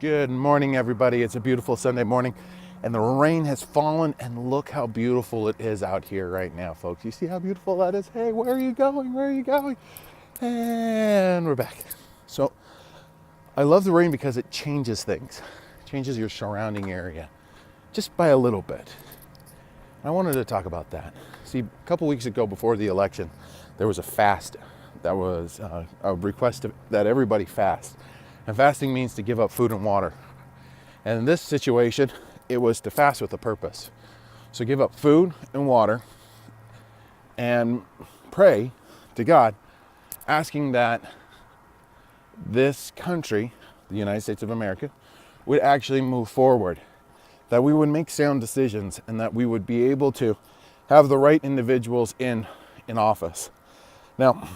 Good morning, everybody. It's a beautiful Sunday morning, and the rain has fallen, and look how beautiful it is out here right now, folks. You see how beautiful that is? Hey, where are you going? Where are you going? And we're back. So I love the rain because it changes things. It changes your surrounding area just by a little bit. I wanted to talk about that. See, a couple weeks ago before the election, there was a fast that was a request that everybody fast. And fasting means to give up food and water. And in this situation, it was to fast with a purpose. So give up food and water and pray to God, asking that this country, the United States of America, would actually move forward, that we would make sound decisions, and that we would be able to have the right individuals in office. Now,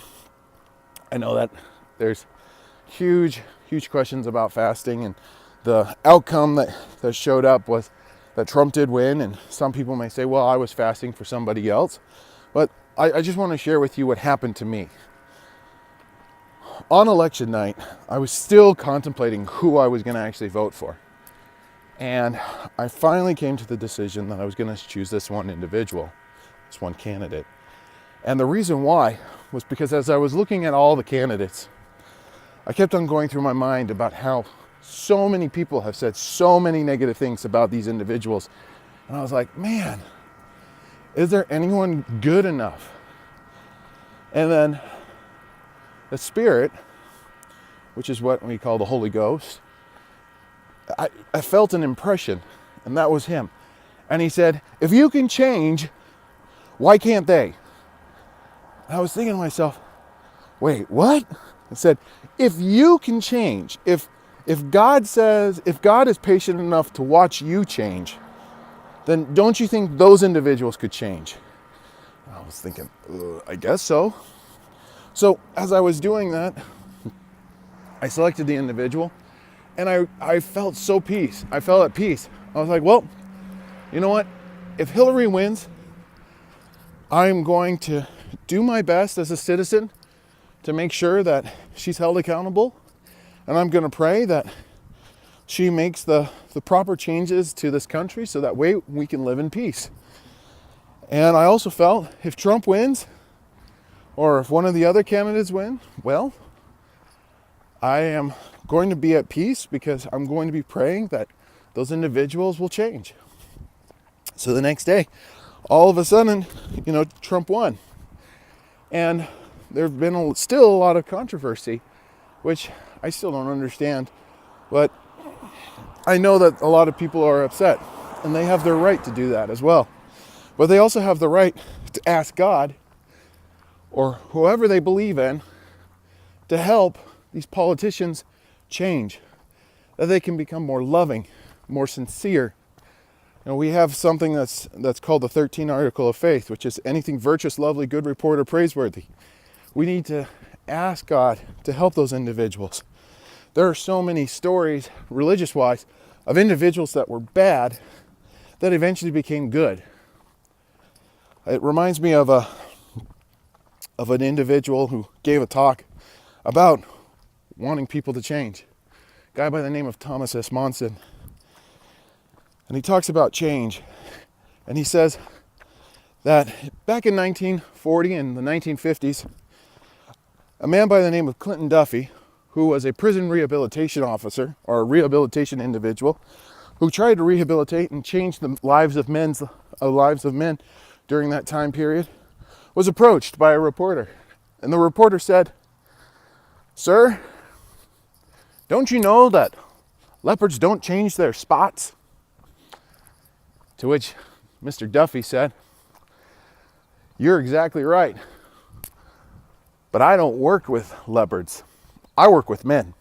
I know that there's huge questions about fasting, and the outcome that showed up was that Trump did win, and some people may say, well, I was fasting for somebody else. But I just want to share with you what happened to me. On election night, I was still contemplating who I was going to actually vote for. And I finally came to the decision that I was going to choose this one individual, this one candidate. And the reason why was because as I was looking at all the candidates, I kept on going through my mind about how so many people have said so many negative things about these individuals. And I was like, man, is there anyone good enough? And then the Spirit, which is what we call the Holy Ghost, I felt an impression, and that was him. And he said, if you can change, why can't they? And I was thinking to myself, wait, what? I said, if you can change, if God is patient enough to watch you change, then don't you think those individuals could change? I was thinking, I guess so. So as I was doing that, I selected the individual, and I felt so peace. I felt at peace. I was like, well, you know what? If Hillary wins, I'm going to do my best as a citizen to make sure that she's held accountable. And I'm going to pray that she makes the proper changes to this country so that way we can live in peace. And I also felt if Trump wins, or if one of the other candidates win, well, I am going to be at peace because I'm going to be praying that those individuals will change. So the next day, all of a sudden, Trump won. And there have been still a lot of controversy, which I still don't understand. But I know that a lot of people are upset, and they have their right to do that as well. But they also have the right to ask God, or whoever they believe in, to help these politicians change, that they can become more loving, more sincere. We have something that's called the 13 Article of Faith, which is anything virtuous, lovely, good report, or praiseworthy. We need to ask God to help those individuals. There are so many stories, religious-wise, of individuals that were bad that eventually became good. It reminds me of an individual who gave a talk about wanting people to change. A guy by the name of Thomas S. Monson. And he talks about change. And he says that back in 1940 and the 1950s, a man by the name of Clinton Duffy, who was a prison rehabilitation officer, or a rehabilitation individual, who tried to rehabilitate and change the lives of men during that time period, was approached by a reporter. And the reporter said, "Sir, don't you know that leopards don't change their spots?" To which Mr. Duffy said, "You're exactly right. But I don't work with leopards. I work with men.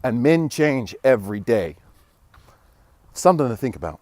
And men change every day." Something to think about.